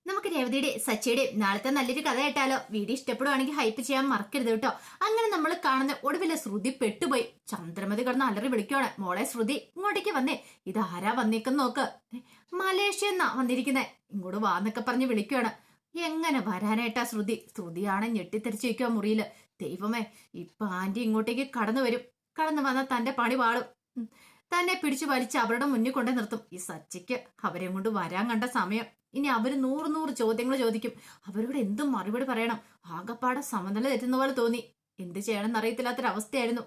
നമുക്ക് രേവതിയുടെ സച്ചിയുടെ നാളത്തെ നല്ലൊരു കഥ കേട്ടാലോ? വീഡിയോ ഇഷ്ടപ്പെടുവാണെങ്കിൽ ഹൈപ്പ് ചെയ്യാൻ മറക്കരുത് കേട്ടോ. അങ്ങനെ നമ്മൾ കാണുന്ന ഒടുവിലെ ശ്രുതി പെട്ടുപോയി. ചന്ദ്രമതി കിടന്ന് അലറി വിളിക്കുവാണ്, മോളെ ശ്രുതി ഇങ്ങോട്ടേക്ക് വന്നേ, ഇതാരാ വന്നേക്കെന്ന് നോക്ക്. മലേഷ്യ എന്നാ വന്നിരിക്കുന്നേ, ഇങ്ങോട്ട് വാന്നൊക്കെ പറഞ്ഞ് വിളിക്കുവാണ്. എങ്ങനെ വരാനായിട്ടാ ശ്രുതി? ശ്രുതിയാണ് ഞെട്ടിത്തെറിച്ച് വയ്ക്കുക മുറിയില്. ദൈവമേ, ഇപ്പൊ ആന്റി ഇങ്ങോട്ടേക്ക് കടന്നു വരും. കടന്നു വന്നാൽ തന്റെ പണി പാളും. തന്നെ പിടിച്ചു വലിച്ച് അവരുടെ മുന്നിൽ കൊണ്ടേ നിർത്തും. ഈ സച്ചിക്ക് അവരെ കൊണ്ട് വരാൻ കണ്ട സമയം. ഇനി അവര് നൂറ് ചോദ്യങ്ങൾ ചോദിക്കും. അവരോട് എന്തും മറുപടി പറയണം. ആകപ്പാടെ സമനില തെറ്റുന്ന പോലെ തോന്നി. എന്ത് ചെയ്യണമെന്ന് അറിയത്തില്ലാത്തൊരവസ്ഥയായിരുന്നു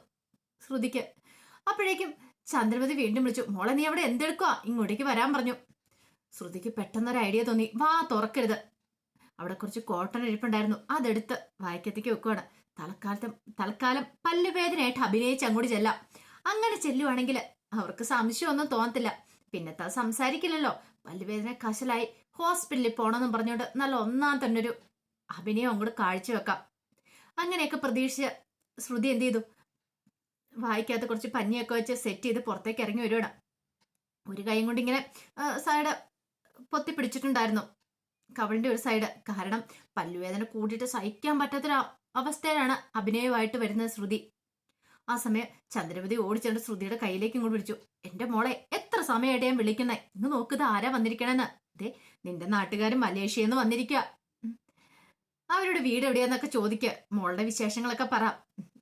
ശ്രുതിക്ക്. അപ്പോഴേക്കും ചന്ദ്രമതി വീണ്ടും വിളിച്ചു, മോളെ നീ അവിടെ എന്തെടുക്കുക? ഇങ്ങോട്ടേക്ക് വരാൻ പറഞ്ഞു. ശ്രുതിക്ക് പെട്ടെന്നൊരു ഐഡിയ തോന്നി. വാ തുറക്കരുത്. അവിടെ കുറച്ച് കോട്ടൺ ഇരിപ്പുണ്ടായിരുന്നു, അതെടുത്ത് വായിക്കത്തേക്ക് വെക്കുവാണ്. തൽക്കാലം പല്ലുവേദനയായിട്ട് അഭിനയിച്ച് അങ്ങോട്ട് ചെല്ലാം. അങ്ങനെ ചെല്ലുവാണെങ്കിൽ അവർക്ക് സംശയമൊന്നും തോന്നത്തില്ല. പിന്നത്തെ സംസാരിക്കില്ലല്ലോ. പല്ലുവേദന കശലായി ഹോസ്പിറ്റലിൽ പോണമെന്നും പറഞ്ഞുകൊണ്ട് നല്ല ഒന്നാം തന്നെ ഒരു അഭിനയം അങ്ങോട്ട് കാഴ്ചവെക്കാം. അങ്ങനെയൊക്കെ പ്രതീക്ഷിച്ച ശ്രുതി എന്ത് ചെയ്തു? വായിക്കാത്ത കുറച്ച് പഞ്ഞിയൊക്കെ വെച്ച് സെറ്റ് ചെയ്ത് പുറത്തേക്ക് ഇറങ്ങി വരുവാണ്. ഒരു കൈ കൊണ്ട് ഇങ്ങനെ സൈഡ് പൊത്തി പിടിച്ചിട്ടുണ്ടായിരുന്നു, കവളിന്റെ ഒരു സൈഡ്. കാരണം പല്ലുവേദന കൂട്ടിയിട്ട് സഹിക്കാൻ പറ്റാത്തൊരു അവസ്ഥയിലാണ് അഭിനയമായിട്ട് വരുന്നത് ശ്രുതി. ആ സമയം ചന്ദ്രമതി ഓടിച്ചെന്ന് ശ്രുതിയുടെ കയ്യിലേക്ക് ഇങ്ങോട്ട് വിളിച്ചു, എന്റെ മോളെ എത്ര സമയമായിട്ട് ഞാൻ വിളിക്കുന്നേ, ഇന്ന് നോക്കുന്നത് ആരാ വന്നിരിക്കണെന്ന്. അതെ, നിന്റെ നാട്ടുകാരും മലേഷ്യയിൽ നിന്ന് വന്നിരിക്കുക. അവരുടെ വീട് എവിടെയാന്നൊക്കെ ചോദിക്കുക. മോളുടെ വിശേഷങ്ങളൊക്കെ പറ.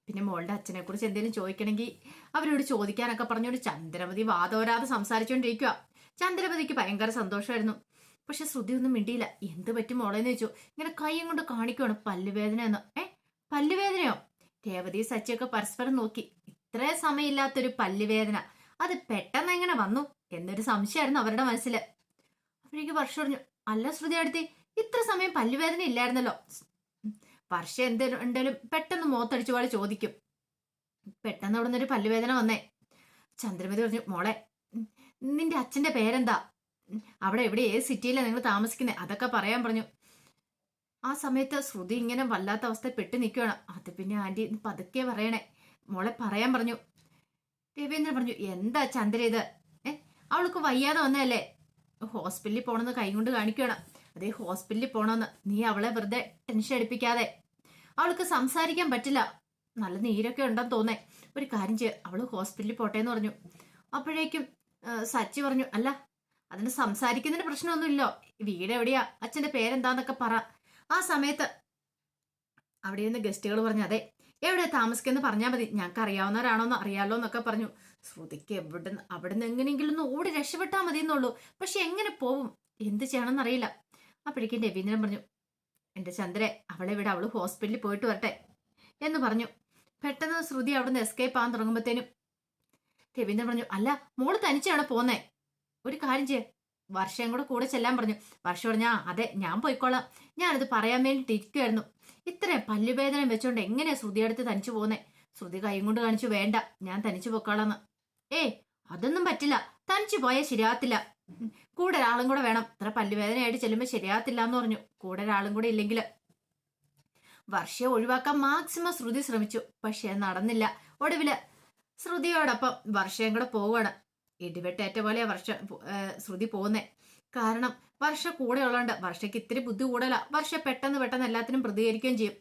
പിന്നെ മോളുടെ അച്ഛനെ കുറിച്ച് എന്തെങ്കിലും ചോദിക്കണമെങ്കിൽ അവരോട് ചോദിക്കാനൊക്കെ പറഞ്ഞുകൊണ്ട് ചന്ദ്രമതി വാദോരാതെ സംസാരിച്ചുകൊണ്ടിരിക്കുക. ചന്ദ്രമതിക്ക് ഭയങ്കര സന്തോഷമായിരുന്നു. പക്ഷെ ശ്രുതി ഒന്നും മിണ്ടിയില്ല. എന്ത് പറ്റും മോളെന്ന് ചോദിച്ചു. ഇങ്ങനെ കൈയും കൊണ്ട് കാണിക്കുവാണ് പല്ലുവേദന എന്ന്. പല്ലുവേദനയോ? രേവതി സച്ചിയൊക്കെ പരസ്പരം നോക്കി. ഇത്രേ സമയമില്ലാത്തൊരു പല്ലുവേദന, അത് പെട്ടെന്ന് എങ്ങനെ വന്നു എന്നൊരു സംശയമായിരുന്നു അവരുടെ മനസ്സിൽ. അപ്പോഴേക്ക് വർഷ പറഞ്ഞു, അല്ല ശ്രുതി അടുത്തി, ഇത്ര സമയം പല്ലുവേദന ഇല്ലായിരുന്നല്ലോ. വർഷ എന്തേലും പെട്ടെന്ന് മുഖത്തടിച്ചു പോലെ ചോദിക്കും. പെട്ടെന്ന് അവിടെ നിന്നൊരു പല്ലുവേദന വന്നേ. ചന്ദ്രമതി പറഞ്ഞു, മോളെ നിന്റെ അച്ഛന്റെ പേരെന്താ? അവിടെ എവിടെ ഏത് സിറ്റിയിലാണ് നിങ്ങൾ താമസിക്കുന്നത്? അതൊക്കെ പറയാൻ പറഞ്ഞു. ആ സമയത്ത് ശ്രുതി ഇങ്ങനെ വല്ലാത്ത അവസ്ഥ പെട്ട് നിൽക്കുകയാണ്. അത് പിന്നെ ആന്റി പതുക്കെ പറയണേ, മോളെ പറയാൻ പറഞ്ഞു. രവീന്ദ്രൻ പറഞ്ഞു, എന്താ ചന്ദ്ര ഇത്? അവൾക്ക് വയ്യാതെ വന്നതല്ലേ, ഹോസ്പിറ്റലിൽ പോണെന്ന് കൈ കൊണ്ട് കാണിക്കണം. അതേ ഹോസ്പിറ്റലിൽ പോണമെന്ന്. നീ അവളെ വെറുതെ ടെൻഷൻ അടിപ്പിക്കാതെ. അവൾക്ക് സംസാരിക്കാൻ പറ്റില്ല, നല്ല നീരൊക്കെ ഉണ്ടെന്ന് തോന്നേ. ഒരു കാര്യം ചെയ്യ, അവള് ഹോസ്പിറ്റലിൽ പോട്ടെ എന്ന് പറഞ്ഞു. അപ്പോഴേക്കും സച്ചി പറഞ്ഞു, അല്ല അതിന് സംസാരിക്കുന്നതിന് പ്രശ്നമൊന്നുമില്ലോ, വീട് എവിടെയാ, അച്ഛന്റെ പേരെന്താന്നൊക്കെ പറ. ആ സമയത്ത് അവിടെ നിന്ന് ഗസ്റ്റുകൾ പറഞ്ഞു, അതെ എവിടെ താമസിക്കുമെന്ന് പറഞ്ഞാൽ മതി, ഞങ്ങൾക്ക് അറിയാവുന്നവരാണോന്ന് അറിയാലോ എന്നൊക്കെ പറഞ്ഞു. ശ്രുതിക്ക് അവിടെ നിന്ന് എങ്ങനെയെങ്കിലും ഒന്ന് ഓടി രക്ഷപ്പെട്ടാൽ മതി എന്നുള്ളൂ. പക്ഷെ എങ്ങനെ പോവും, എന്ത് ചെയ്യണമെന്ന് അറിയില്ല. അപ്പോഴേക്കും രവീന്ദ്രൻ പറഞ്ഞു, എന്റെ ചന്ദ്രെ അവളെ വിട, അവള് ഹോസ്പിറ്റലിൽ പോയിട്ട് വരട്ടെ എന്ന് പറഞ്ഞു. പെട്ടെന്ന് ശ്രുതി അവിടെ നിന്ന് എസ്കേപ്പ് ആകാൻ തുടങ്ങുമ്പോഴത്തേനും രവീന്ദ്രൻ പറഞ്ഞു, അല്ല മോള് തനിച്ചാണ് പോന്നേ, ഒരു കാര്യം ചെയ്യ, വർഷയും കൂടെ ചെല്ലാൻ പറഞ്ഞു. വർഷ പറഞ്ഞാ, അതെ ഞാൻ പോയിക്കോളാം, ഞാനത് പറയാൻ വേണ്ടിട്ട് ഇരിക്കുമായിരുന്നു. ഇത്രയും പല്ലുവേദന വെച്ചോണ്ട് എങ്ങനെയാ ശ്രുതി അടുത്ത് തനിച്ചു പോകുന്നേ? ശ്രുതി കൈയും കൊണ്ട് കാണിച്ചു, വേണ്ട ഞാൻ തനിച്ചു പോയിക്കോളാന്ന്. അതൊന്നും പറ്റില്ല, തനിച്ചു പോയാൽ ശരിയാകത്തില്ല, കൂടെ ഒരാളും കൂടെ വേണം. ഇത്ര പല്ലുവേദനയായിട്ട് ചെല്ലുമ്പോൾ ശരിയാകത്തില്ല എന്ന് പറഞ്ഞു. കൂടെ ഒരാളും കൂടെ ഇല്ലെങ്കിൽ വർഷയെ ഒഴിവാക്കാൻ മാക്സിമം ശ്രുതി ശ്രമിച്ചു. പക്ഷെ നടന്നില്ല. ഒടുവില് ശ്രുതിയോടൊപ്പം വർഷയും കൂടെ പോവുകയാണ്. ഇടിവെട്ടേറ്റ പോലെ ശ്രുതി പോകുന്നേ. കാരണം വർഷ കൂടെ ഉള്ളതുകൊണ്ട് വർഷയ്ക്ക് ഇത്തിരി ബുദ്ധി കൂടുതലാ. വർഷ പെട്ടെന്ന് എല്ലാത്തിനും പ്രതികരിക്കുകയും ചെയ്യും.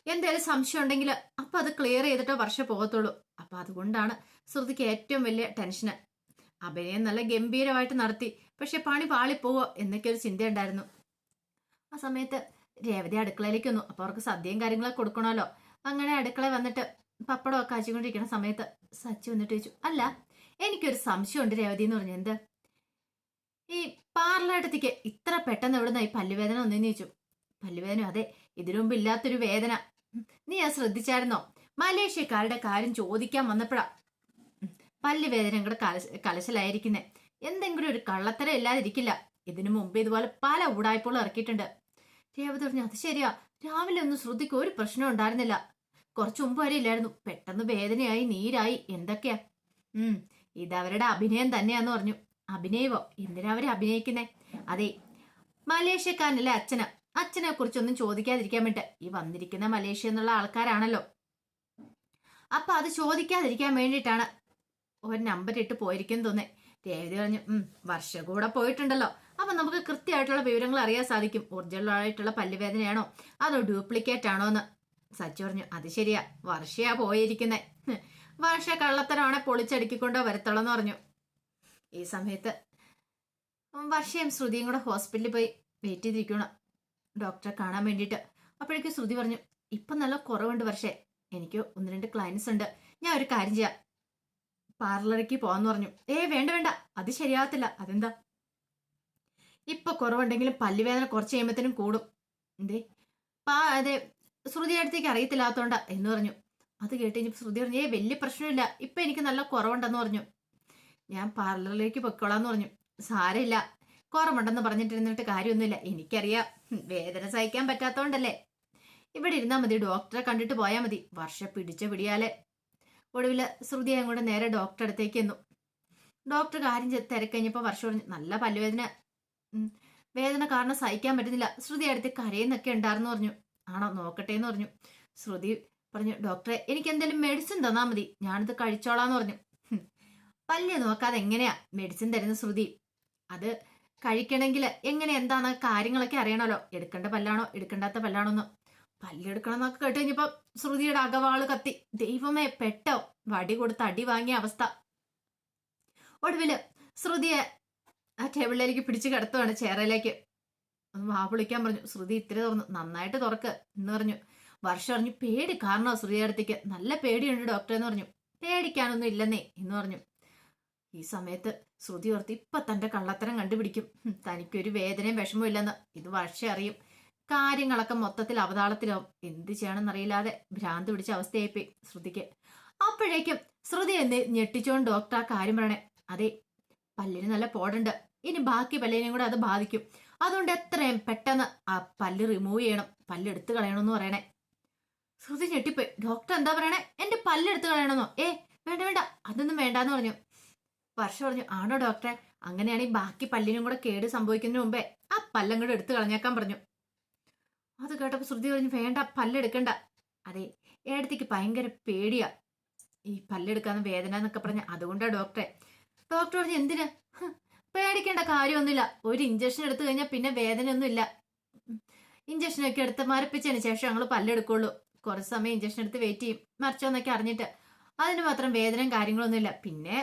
എന്തായാലും സംശയം ഉണ്ടെങ്കിൽ അപ്പൊ അത് ക്ലിയർ ചെയ്തിട്ട് വർഷ പോകത്തുള്ളൂ. അപ്പൊ അതുകൊണ്ടാണ് ശ്രുതിക്ക് ഏറ്റവും വലിയ ടെൻഷന്. അഭിനയം നല്ല ഗംഭീരമായിട്ട് നടത്തി, പക്ഷെ പണി പാളിപ്പോവോ എന്നൊക്കെ ഒരു ചിന്തയുണ്ടായിരുന്നു. ആ സമയത്ത് രേവതി അടുക്കളയിലേക്ക് വന്നു. അപ്പൊ അവർക്ക് സദ്യയും കാര്യങ്ങളൊക്കെ കൊടുക്കണമല്ലോ. അങ്ങനെ അടുക്കള വന്നിട്ട് പപ്പടമൊക്കെ കാച്ചിക്കൊണ്ടിരിക്കുന്ന സമയത്ത് സച്ചി വന്നിട്ട് ചോദിച്ചു, അല്ല എനിക്കൊരു സംശയമുണ്ട് രേവതി എന്ന് പറഞ്ഞു. എന്ത്? ഈ പാർലടുത്തേക്ക് ഇത്ര പെട്ടെന്ന് എവിടുന്നായി പല്ലുവേദന ഒന്നെന്ന് ചോദിച്ചു. പല്ലുവേദന? അതെ, ഇതിനു മുമ്പ് ഇല്ലാത്തൊരു വേദന. നീ അത് ശ്രദ്ധിച്ചായിരുന്നോ? മലേഷ്യക്കാരുടെ കാര്യം ചോദിക്കാൻ വന്നപ്പോഴാ പല്ലുവേദന കൂടെ കലശലായിരിക്കുന്നേ. എന്തെങ്കിലും ഒരു കള്ളത്തരം ഇല്ലാതിരിക്കില്ല. ഇതിനു മുമ്പ് ഇതുപോലെ പല ഉടായ്പകളും ഇറക്കിയിട്ടുണ്ട്. രേവതി പറഞ്ഞു, അത് ശരിയാ, രാവിലെ ഒന്നും ശ്രുതിക്ക് ഒരു പ്രശ്നം ഉണ്ടായിരുന്നില്ല, കുറച്ചു മുമ്പ് വരെ ഇല്ലായിരുന്നു. പെട്ടെന്ന് വേദനയായി, നീരായി, എന്തൊക്കെയാ. ഇതവരുടെ അഭിനയം തന്നെയാന്ന് പറഞ്ഞു. അഭിനയമോ? എന്തിനാ അവരെ അഭിനയിക്കുന്നേ? അതെ, മലേഷ്യക്കാരനല്ലേ അച്ഛനെ കുറിച്ചൊന്നും ചോദിക്കാതിരിക്കാൻ വേണ്ടി. ഈ വന്നിരിക്കുന്ന മലേഷ്യ എന്നുള്ള ആൾക്കാരാണല്ലോ, അപ്പൊ അത് ചോദിക്കാതിരിക്കാൻ വേണ്ടിയിട്ടാണ് ഒരു നമ്പർ ഇട്ട് പോയിരിക്കും തോന്നേ. രേവതി പറഞ്ഞു, വർഷ കൂടെ പോയിട്ടുണ്ടല്ലോ, അപ്പൊ നമുക്ക് കൃത്യമായിട്ടുള്ള വിവരങ്ങൾ അറിയാൻ സാധിക്കും. ഒറിജിനൽ ആയിട്ടുള്ള പല്ലുവേദനയാണോ അതോ ഡ്യൂപ്ലിക്കേറ്റ് ആണോ എന്ന്. സച്ചി പറഞ്ഞു, അത് ശരിയാ, വർഷയാ പോയിരിക്കുന്നേ. വർഷ കള്ളത്തരമാണെ പൊളിച്ചടുക്കിക്കൊണ്ടോ വരത്തുള്ളെന്ന് പറഞ്ഞു. ഈ സമയത്ത് വർഷയും ശ്രുതിയും കൂടെ ഹോസ്പിറ്റലിൽ പോയി വെയിറ്റ് ചെയ്തിരിക്കണം ഡോക്ടറെ കാണാൻ വേണ്ടിയിട്ട്. അപ്പോഴേക്കും ശ്രുതി പറഞ്ഞു, ഇപ്പൊ നല്ല കുറവുണ്ട് വർഷേ, എനിക്ക് 1-2 ക്ലയൻസ് ഉണ്ട്, ഞാൻ ഒരു കാര്യം ചെയ്യാം, പാർലറിലേക്ക് പോവാന്ന് പറഞ്ഞു. വേണ്ട വേണ്ട, അത് ശരിയാകത്തില്ല. അതെന്താ? ഇപ്പൊ കുറവുണ്ടെങ്കിലും പല്ലുവേദന കുറച്ച് കഴിയുമ്പത്തേനും കൂടും. എന്തേ? അതെ, ശ്രുതി അടുത്തേക്ക് അറിയത്തില്ലാത്തോണ്ടാ എന്ന് പറഞ്ഞു. അത് കേട്ട് കഴിഞ്ഞപ്പോ ശ്രുതി പറഞ്ഞു, വലിയ പ്രശ്നമില്ല, ഇപ്പൊ എനിക്ക് നല്ല കുറവുണ്ടെന്ന് പറഞ്ഞു. ഞാൻ പാർലറിലേക്ക് പൊയ്ക്കോളാന്ന് പറഞ്ഞു. സാരമില്ല, കുറവുണ്ടെന്ന് പറഞ്ഞിട്ടിരുന്നിട്ട് കാര്യമൊന്നുമില്ല, എനിക്കറിയാം, വേദന സഹിക്കാൻ പറ്റാത്തോണ്ടല്ലേ. ഇവിടെ ഇരുന്നാ മതി, ഡോക്ടറെ കണ്ടിട്ട് പോയാൽ മതി. വർഷ പിടിച്ച പിടിയാലെ ഒടുവില് ശ്രുതിയെ കൂടെ നേരെ ഡോക്ടറെ അടുത്തേക്ക് എന്നു. ഡോക്ടർ കാര്യം തിരക്കഴിഞ്ഞപ്പോ വർഷ പറഞ്ഞു, നല്ല പല്ലുവേദന, വേദന കാരണം സഹിക്കാൻ പറ്റുന്നില്ല, ശ്രുതി അടുത്ത് കരയുന്നൊക്കെ ഉണ്ടായിരുന്നു പറഞ്ഞു. ആണോ, നോക്കട്ടെ എന്ന് പറഞ്ഞു. ശ്രുതി പറഞ്ഞു, ഡോക്ടറെ എനിക്ക് എന്തെങ്കിലും മെഡിസിൻ തന്നാ മതി, ഞാനിത് കഴിച്ചോളാന്ന് പറഞ്ഞു. പല്ല് നോക്കാതെ എങ്ങനെയാ മെഡിസിൻ തരുന്ന ശ്രുതി? അത് കഴിക്കണമെങ്കിൽ എങ്ങനെ എന്താണ് കാര്യങ്ങളൊക്കെ അറിയണമല്ലോ, എടുക്കേണ്ട പല്ലാണോ എടുക്കേണ്ടാത്ത പല്ലാണോ എന്ന്. പല്ലെടുക്കണം എന്നൊക്കെ കേട്ട് കഴിഞ്ഞപ്പോ ശ്രുതിയുടെ അകവാള് കത്തി. ദൈവമേ, പെട്ടോ, വടി കൊടുത്ത് അടി വാങ്ങിയ അവസ്ഥ. ഒടുവില് ശ്രുതിയെ ആ ടേബിളിലേക്ക് പിടിച്ചു കിടത്തുവാണ്, ചേറയിലേക്ക്. ഒന്ന് വാ വിളിക്കാൻ പറഞ്ഞു. ശ്രുതി ഇത്തിരി തുറന്നു. നന്നായിട്ട് തുറക്ക് എന്ന് പറഞ്ഞു. വർഷം പറഞ്ഞു, പേടി കാരണോ ശ്രുതിയുടെ അടുത്തേക്ക്? നല്ല പേടിയുണ്ട് ഡോക്ടർ എന്ന് പറഞ്ഞു. പേടിക്കാനൊന്നും ഇല്ലെന്നേ എന്ന് പറഞ്ഞു. ഈ സമയത്ത് ശ്രുതി ഓർത്ത്, ഇപ്പൊ തന്റെ കള്ളത്തരം കണ്ടുപിടിക്കും, തനിക്കൊരു വേദനയും വിഷമവും ഇല്ലെന്ന് ഇത് വർഷം അറിയും. കാര്യങ്ങളൊക്കെ മൊത്തത്തിൽ അവതാളത്തിലാവും. എന്ത് ചെയ്യണമെന്നറിയില്ലാതെ ഭ്രാന്ത് പിടിച്ച അവസ്ഥയായിപ്പോയി ശ്രുതിക്ക്. അപ്പോഴേക്കും ശ്രുതി എന്ന് ഞെട്ടിച്ചോണ്ട് ഡോക്ടർ ആ കാര്യം പറയണേ. അതെ, പല്ലിന് നല്ല പോടുണ്ട്, ഇനി ബാക്കി പല്ലിനെയും കൂടെ അത് ബാധിക്കും, അതുകൊണ്ട് എത്രയും പെട്ടെന്ന് ആ പല്ല് റിമൂവ് ചെയ്യണം, പല്ലെടുത്ത് കളയണമെന്ന് പറയണേ. ശ്രുതി ഞെട്ടിപ്പോയി. ഡോക്ടർ എന്താ പറയണേ? എന്റെ പല്ലെടുത്ത് കളയണമെന്നോ? വേണ്ട വേണ്ട, അതൊന്നും വേണ്ടാന്ന് പറഞ്ഞു. വർഷ പറഞ്ഞു, ആണോ ഡോക്ടറെ? അങ്ങനെയാണെങ്കിൽ ബാക്കി പല്ലിനും കൂടെ കേട് സംഭവിക്കുന്നതിന് മുമ്പേ ആ പല്ലും കൂടെ എടുത്ത് കളഞ്ഞേക്കാൻ പറഞ്ഞു. അത് കേട്ടപ്പോ ശ്രുതി പറഞ്ഞു, വേണ്ട, പല്ലെടുക്കണ്ട. അതെ, ഏടത്തേക്ക് ഭയങ്കര പേടിയാ ഈ പല്ലെടുക്കാന്ന് വേദന എന്നൊക്കെ പറഞ്ഞ, അതുകൊണ്ടാ ഡോക്ടറെ. ഡോക്ടർ പറഞ്ഞു, എന്തിനാ? പേടിക്കേണ്ട കാര്യമൊന്നുമില്ല, ഒരു ഇഞ്ചക്ഷൻ എടുത്തു കഴിഞ്ഞാൽ പിന്നെ വേദനയൊന്നും ഇല്ല. ഇഞ്ചക്ഷനൊക്കെ എടുത്ത് മരപ്പിച്ചതിന് ശേഷം ഞങ്ങൾ പല്ലെടുക്കുള്ളൂ. കുറച്ച് സമയം ഇഞ്ചക്ഷൻ എടുത്ത് വെയിറ്റ് ചെയ്യും, മറിച്ചോന്നൊക്കെ അറിഞ്ഞിട്ട്. അതിന് മാത്രം വേദനയും കാര്യങ്ങളൊന്നുമില്ല. പിന്നെ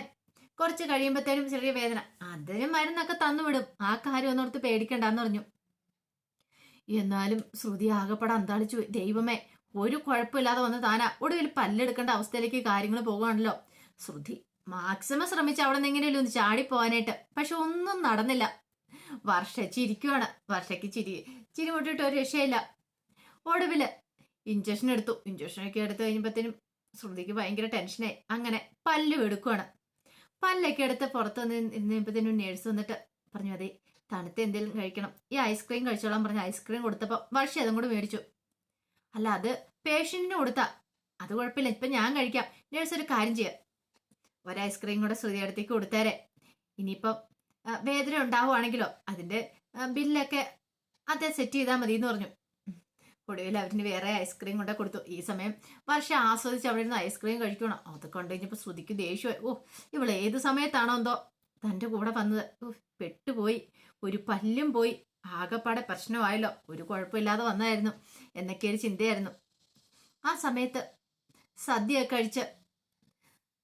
കുറച്ച് കഴിയുമ്പോഴത്തേനും ചെറിയ വേദന, അതിന് മരുന്നൊക്കെ തന്നുവിടും, ആ കാര്യം ഒന്നോർത്ത് പേടിക്കണ്ടെന്ന് പറഞ്ഞു. എന്നാലും ശ്രുതി ആകെപ്പാടെ അന്താളിച്ചു. ദൈവമേ, ഒരു കുഴപ്പമില്ലാതെ വന്ന് താനാ ഒടുവിൽ പല്ലെടുക്കേണ്ട അവസ്ഥയിലേക്ക് കാര്യങ്ങൾ പോകുകയാണല്ലോ. ശ്രുതി മാക്സിമം ശ്രമിച്ച് അവിടെ നിന്ന് എങ്ങനെയല്ലോ ഒന്ന് ചാടിപ്പോവാനായിട്ട്, പക്ഷെ ഒന്നും നടന്നില്ല. വർഷ ചിരിക്കുവാണ്. വർഷയ്ക്ക് ചിരി മുട്ടിട്ട് ഒരു രക്ഷയില്ല. ഒടുവില് ഇഞ്ചക്ഷൻ എടുത്തു. ഇഞ്ചക്ഷനൊക്കെ എടുത്തു കഴിഞ്ഞപ്പോഴത്തേനും ശ്രുതിക്ക് ഭയങ്കര ടെൻഷനായി. അങ്ങനെ പല്ല് എടുക്കുവാണ്. പല്ലൊക്കെ എടുത്ത് പുറത്ത് നിന്നപ്പോഴത്തേനും നേഴ്സ് വന്നിട്ട് പറഞ്ഞു, അതെ, തണുത്ത എന്തെങ്കിലും കഴിക്കണം, ഈ ഐസ്ക്രീം കഴിച്ചോളാൻ പറഞ്ഞു. ഐസ്ക്രീം കൊടുത്തപ്പോൾ വർഷ അതും കൂടെ മേടിച്ചു. അല്ല, അത് പേഷ്യന്റിന് കൊടുത്താ, അത് കുഴപ്പമില്ല, ഇപ്പൊ ഞാൻ കഴിക്കാം. നേഴ്സ് ഒരു കാര്യം ചെയ്യാം, ഒരു ഐസ്ക്രീം കൂടെ ശ്രുതി അടുത്തേക്ക് കൊടുത്തേരെ, ഇനിയിപ്പം വേദന ഉണ്ടാവുകയാണെങ്കിലോ അതിന്റെ ബില്ലൊക്കെ അതേ സെറ്റ് ചെയ്താൽ മതി എന്ന് പറഞ്ഞു. ഒടുവിൽ അവരിന് വേറെ ഐസ്ക്രീം കൊണ്ടേ കൊടുത്തു. ഈ സമയം വർഷ ആസ്വദിച്ച് അവിടെ നിന്ന് ഐസ്ക്രീം കഴിക്കണം. അത് കണ്ടു കഴിഞ്ഞപ്പോൾ ശ്രുതിക്ക് ദേഷ്യമായി. ഇവള് ഏത് സമയത്താണോ എന്തോ തൻ്റെ കൂടെ വന്നത്. പെട്ടുപോയി, ഒരു പല്ലും പോയി, ആകെപ്പാടെ പ്രശ്നമായല്ലോ, ഒരു കുഴപ്പമില്ലാതെ വന്നായിരുന്നു എന്നൊക്കെ ഒരു ചിന്തയായിരുന്നു. ആ സമയത്ത് സദ്യയൊക്കെ കഴിച്ച്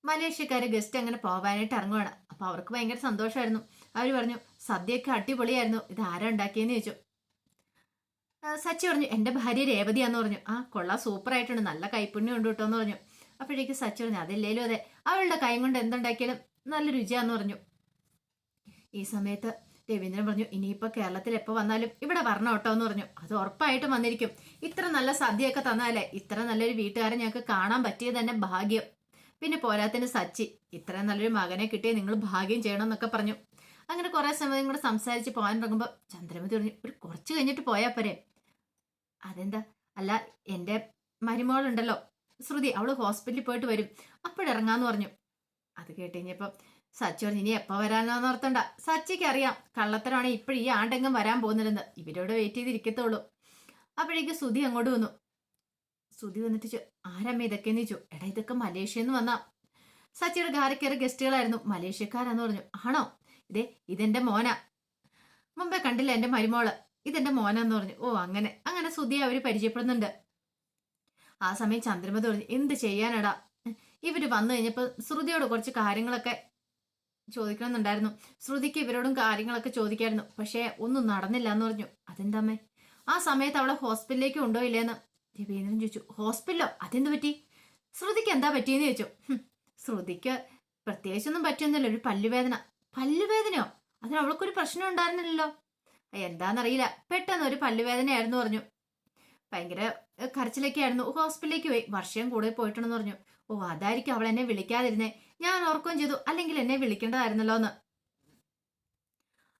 മലേഷ്യക്കാര് ഗസ്റ്റ് അങ്ങനെ പോകാനായിട്ട് ഇറങ്ങുവാണ്. അപ്പൊ അവർക്ക് ഭയങ്കര സന്തോഷമായിരുന്നു. അവർ പറഞ്ഞു, സദ്യയൊക്കെ അടിപൊളിയായിരുന്നു, ഇത് ആരാ ഉണ്ടാക്കിയെന്ന് ചോദിച്ചു. സച്ചി പറഞ്ഞു, എന്റെ ഭാര്യ രേവതിയാന്ന് പറഞ്ഞു. ആ കൊള്ളാം, സൂപ്പർ ആയിട്ടുണ്ട്, നല്ല കൈപ്പുണ്യം ഉണ്ട് കേട്ടോ എന്ന് പറഞ്ഞു. അപ്പോഴേക്ക് സച്ചി പറഞ്ഞു, അതില്ലേലും അതെ, അവളുടെ കൈ കൊണ്ട് എന്തുണ്ടാക്കിയാലും നല്ല രുചിയാന്ന് പറഞ്ഞു. ഈ സമയത്ത് രവീന്ദ്രൻ പറഞ്ഞു, ഇനിയിപ്പോ കേരളത്തിൽ എപ്പോ വന്നാലും ഇവിടെ വരണം കേട്ടോ എന്ന് പറഞ്ഞു. അത് ഉറപ്പായിട്ടും വന്നിരിക്കും, ഇത്ര നല്ല സദ്യയൊക്കെ തന്നാലേ, ഇത്ര നല്ലൊരു വീട്ടുകാരെ ഞങ്ങൾക്ക് കാണാൻ പറ്റിയത് തന്നെ ഭാഗ്യം. പിന്നെ പോരാത്തിന് സച്ചി, ഇത്രയും നല്ലൊരു മകനെ കിട്ടിയ നിങ്ങൾ ഭാഗ്യം ചെയ്യണം എന്നൊക്കെ പറഞ്ഞു. അങ്ങനെ കുറെ സമയം കൂടെ സംസാരിച്ച് പോകാൻ തുടങ്ങുമ്പോൾ ചന്ദ്രമതി പറഞ്ഞു, ഒരു കുറച്ച് കഴിഞ്ഞിട്ട് പോയാ പോരെ? അതെന്താ? അല്ല, എന്റെ മരുമോളുണ്ടല്ലോ ശ്രുതി, അവള് ഹോസ്പിറ്റലിൽ പോയിട്ട് വരും, അപ്പോഴിറങ്ങാന്ന് പറഞ്ഞു. അത് കേട്ട് കഴിഞ്ഞപ്പോ സച്ചി പറഞ്ഞു, ഇനി എപ്പോ വരാനാന്ന് ഓർത്തണ്ട, സച്ചിക്ക് അറിയാം കള്ളത്തരമാണ് ഇപ്പോഴും ഈ ആണ്ടെങ്കും വരാൻ പോകുന്നില്ലെന്ന്, ഇവരോട് വെയിറ്റ് ചെയ്തിരിക്കത്തുള്ളൂ. അപ്പോഴേക്ക് സുധി അങ്ങോട്ട് വന്നു. സുധി വന്നിട്ട് ചോ, ആരമ്മ ഇതൊക്കെയെന്ന് ചോദിച്ചു. എടാ, ഇതൊക്കെ മലേഷ്യന്ന് വന്ന സച്ചിയുടെ കാരക്കേറെ ഗസ്റ്റുകളായിരുന്നു, മലേഷ്യക്കാരാന്ന് പറഞ്ഞു. ആണോ? ഇതെന്റെ മോനാ, മുമ്പേ കണ്ടില്ല എന്റെ മരുമോള്, ഇതെന്റെ മോനാന്ന് പറഞ്ഞു. ഓ അങ്ങനെ അങ്ങനെ ശ്രുതിയെ അവര് പരിചയപ്പെടുന്നുണ്ട്. ആ സമയം ചന്ദ്രമതി പറഞ്ഞു, എന്ത് ചെയ്യാനടാ, ഇവര് വന്നു കഴിഞ്ഞപ്പോ ശ്രുതിയോട് കുറച്ച് കാര്യങ്ങളൊക്കെ ചോദിക്കണമെന്നുണ്ടായിരുന്നു. ശ്രുതിക്ക് ഇവരോടും കാര്യങ്ങളൊക്കെ ചോദിക്കായിരുന്നു. പക്ഷേ ഒന്നും നടന്നില്ല എന്ന് പറഞ്ഞു. അതെന്താമ്മേ? ആ സമയത്ത് അവളെ ഹോസ്പിറ്റലിലേക്ക് കൊണ്ടുപോയില്ലേന്ന് രവീന്ദ്രൻ ചോദിച്ചു. ഹോസ്പിറ്റലോ? അതെന്ത് പറ്റി? ശ്രുതിക്ക് എന്താ പറ്റിയെന്ന് ചോദിച്ചു. ശ്രുതിക്ക് പ്രത്യേകിച്ചൊന്നും പറ്റിയൊന്നുമില്ല, ഒരു പല്ലുവേദന. പല്ലുവേദനയോ? അതിന് അവൾക്കൊരു പ്രശ്നം ഉണ്ടായിരുന്നില്ലല്ലോ. എന്താന്നറിയില്ല, പെട്ടെന്ന് ഒരു പല്ലുവേദനയായിരുന്നു പറഞ്ഞു. ഭയങ്കര കരച്ചിലൊക്കെ ആയിരുന്നു. ഹോസ്പിറ്റലിലേക്ക് പോയി. വർഷം കൂടെ പോയിട്ടുണ്ടെന്ന് പറഞ്ഞു. ഓ അതായിരിക്കും അവൾ എന്നെ വിളിക്കാതിരുന്നേ. ഞാൻ ഓർക്കുകയും ചെയ്തു, അല്ലെങ്കിൽ എന്നെ വിളിക്കേണ്ടതായിരുന്നല്ലോ എന്ന്.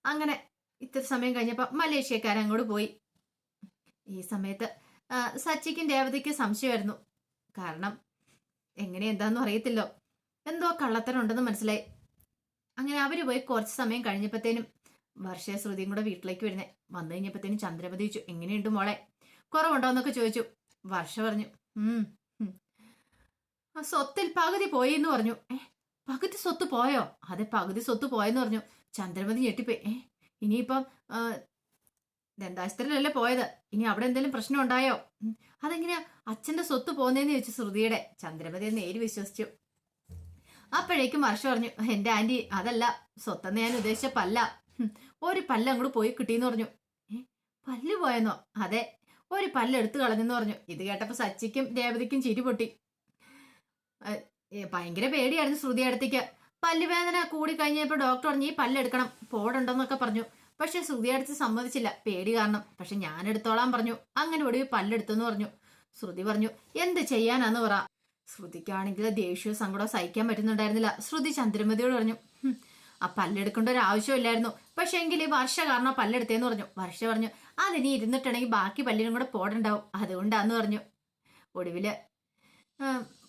അങ്ങനെ ഇത്ര സമയം കഴിഞ്ഞപ്പോ മലേഷ്യക്കാരൻ അങ്ങോട്ട് പോയി. ഈ സമയത്ത് സച്ചിക്കും രേവതിക്കും സംശയമായിരുന്നു. കാരണം എങ്ങനെ എന്താന്നും അറിയത്തില്ലോ, എന്തോ കള്ളത്തരം ഉണ്ടെന്ന് മനസ്സിലായി. അങ്ങനെ അവര് പോയി കുറച്ച് സമയം കഴിഞ്ഞപ്പോഴത്തേനും വർഷ ശ്രുതിയും കൂടെ വീട്ടിലേക്ക് വരുന്നേ. വന്നു കഴിഞ്ഞപ്പോഴത്തേനും ചന്ദ്രമതി ചോദിച്ചു, എങ്ങനെയുണ്ട് മോളെ, കുറവുണ്ടോ എന്നൊക്കെ ചോദിച്ചു. വർഷ പറഞ്ഞു, സ്വത്തിൽ പകുതി പോയി എന്ന് പറഞ്ഞു. പകുതി സ്വത്ത് പോയോ? അതെ, പകുതി സ്വത്ത് പോയെന്ന് പറഞ്ഞു. ചന്ദ്രമതി ഞെട്ടിപ്പോയി. ഇനിയിപ്പം ദന്താശുപത്രിയിലല്ലേ പോയത്, ഇനി അവിടെ എന്തെങ്കിലും പ്രശ്നം ഉണ്ടായോ? അതെങ്ങനെയാ അച്ഛന്റെ സ്വത്ത് പോന്നേന്ന് ചോദിച്ചു ശ്രുതിയുടെ. ചന്ദ്രമതി നേരി വിശ്വസിച്ചു. അപ്പോഴേക്കും വർഷ പറഞ്ഞു, എന്റെ ആന്റി അതല്ല, സ്വത്തെന്ന് ഞാൻ ഉദ്ദേശിച്ച പല്ല, ഒരു പല്ല് അങ്ങോട്ട് പോയി കിട്ടിയെന്ന് പറഞ്ഞു. പല്ല് പോയെന്നോ? അതെ, ഒരു പല്ല് എടുത്തു കളഞ്ഞെന്ന് പറഞ്ഞു. ഇത് കേട്ടപ്പോ സച്ചിക്കും രേവതിക്കും ചിരി പൊട്ടി. ഭയങ്കര പേടിയായിരുന്നു ശ്രുതി അടുത്തേക്ക്. പല്ലുവേദന കൂടി കഴിഞ്ഞപ്പോ ഡോക്ടർ പറഞ്ഞു, ഈ പല്ലെടുക്കണം, പോടുണ്ടോന്നൊക്കെ പറഞ്ഞു. പക്ഷെ ശ്രുതി അടുത്ത് സമ്മതിച്ചില്ല, പേടി കാരണം. പക്ഷെ ഞാൻ എടുത്തോളാൻ പറഞ്ഞു. അങ്ങനെ ഒടുവിൽ പല്ലെടുത്തെന്ന് പറഞ്ഞു. ശ്രുതി പറഞ്ഞു, എന്ത് ചെയ്യാനാന്ന് പറ. ശ്രുതിക്കാണെങ്കിൽ ദേഷ്യവും സങ്കടവും സഹിക്കാൻ പറ്റുന്നുണ്ടായിരുന്നില്ല. ശ്രുതി ചന്ദ്രമതിയോട് പറഞ്ഞു, ആ പല്ലെടുക്കേണ്ട ഒരു ആവശ്യമില്ലായിരുന്നു, പക്ഷെ എങ്കിൽ ഈ വർഷ കാരണം പല്ലെടുത്തേന്ന് പറഞ്ഞു. വർഷ പറഞ്ഞു, അതിനി ഇരുന്നിട്ടുണ്ടെങ്കിൽ ബാക്കി പല്ലിനും കൂടെ പോടുണ്ടാവും, അതുകൊണ്ടാന്ന് പറഞ്ഞു. ഒടുവില്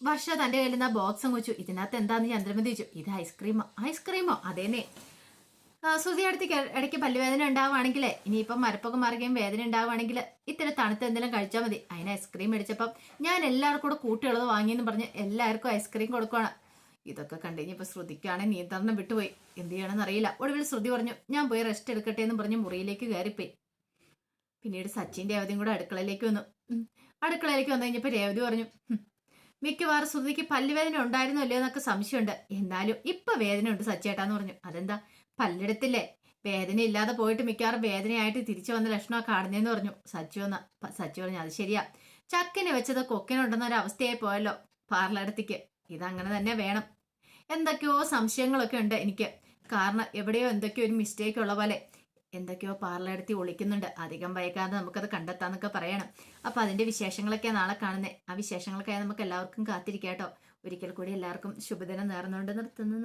വർഷ തന്റെ കയ്യിൽ നിന്ന് ആ ബോക്സും വെച്ചു. ഇതിനകത്ത് എന്താന്ന് ചന്ദ്രമതി ചോദിച്ചു. ഇത് ഐസ്ക്രീമോ? ഐസ്ക്രീമോ? അതേന്നെ. ശ്രുതി അടുത്തേക്ക് ഇടയ്ക്ക് പല്ലുവേദന ഉണ്ടാവുകയാണെങ്കിൽ, ഇനിയിപ്പം മരപ്പൊക്കെ മാറുകയും വേദന ഉണ്ടാവുകയാണെങ്കിൽ ഇത്തരം തണുത്ത എന്തെങ്കിലും കഴിച്ചാൽ മതി. അതിന് ഐസ്ക്രീം മേടിച്ചപ്പം ഞാൻ എല്ലാവർക്കും കൂടെ കൂട്ടിയുള്ളത് വാങ്ങിയെന്ന് പറഞ്ഞ് എല്ലാവർക്കും ഐസ്ക്രീം കൊടുക്കുകയാണ്. ഇതൊക്കെ കണ്ടു കഴിഞ്ഞപ്പോൾ ശ്രുതിക്കാണെങ്കിൽ നിയന്ത്രണം വിട്ടുപോയി. എന്ത് ചെയ്യണമെന്ന് അറിയില്ല. ഒടുവിൽ ശ്രുതി പറഞ്ഞു, ഞാൻ പോയി റെസ്റ്റ് എടുക്കട്ടെ എന്ന് പറഞ്ഞ് മുറിയിലേക്ക് കയറിപ്പോയി. പിന്നീട് സച്ചിൻ രേവതിയും കൂടെ അടുക്കളയിലേക്ക് വന്നു. അടുക്കളയിലേക്ക് വന്നു കഴിഞ്ഞപ്പോൾ രേവതി പറഞ്ഞു, മിക്കവാറും ശ്രുതിക്ക് പല്ലുവേദന ഉണ്ടായിരുന്നോ ഇല്ലയോ എന്നൊക്കെ സംശയമുണ്ട്, എന്നാലും ഇപ്പൊ വേദന ഉണ്ട് സച്ചേട്ടാന്ന് പറഞ്ഞു. അതെന്താ? പല്ലെടുത്തില്ലേ, വേദന ഇല്ലാതെ പോയിട്ട് മിക്കവാറും വേദനയായിട്ട് തിരിച്ചു വന്ന ലക്ഷണമൊക്കെ കാണുന്നേന്ന് പറഞ്ഞു. സച്ചു പറഞ്ഞു, അത് ശരിയാ, ചക്കിനെ വെച്ചത് കൊക്കിനുണ്ടെന്ന ഒരു അവസ്ഥയായി പോയല്ലോ പാർലടത്തേക്ക്. ഇതങ്ങനെ തന്നെ വേണം. എന്തൊക്കെയോ സംശയങ്ങളൊക്കെ ഉണ്ട് എനിക്ക്. കാരണം എവിടെയോ എന്തൊക്കെയോ ഒരു മിസ്റ്റേക്ക് ഉള്ള പോലെ എന്തൊക്കെയോ പാർലടത്തി ഒളിക്കുന്നുണ്ട്. അധികം വൈകാതെ നമുക്കത് കണ്ടെത്താന്നൊക്കെ പറയണം. അപ്പൊ അതിന്റെ വിശേഷങ്ങളൊക്കെ നാളെ കാണുന്നത്. ആ വിശേഷങ്ങൾക്കായി നമുക്ക് എല്ലാവർക്കും കാത്തിരിക്കാട്ടോ. ഒരിക്കൽ കൂടി എല്ലാവർക്കും ശുഭദിനം നേർന്നുകൊണ്ട് നിർത്തുന്നു.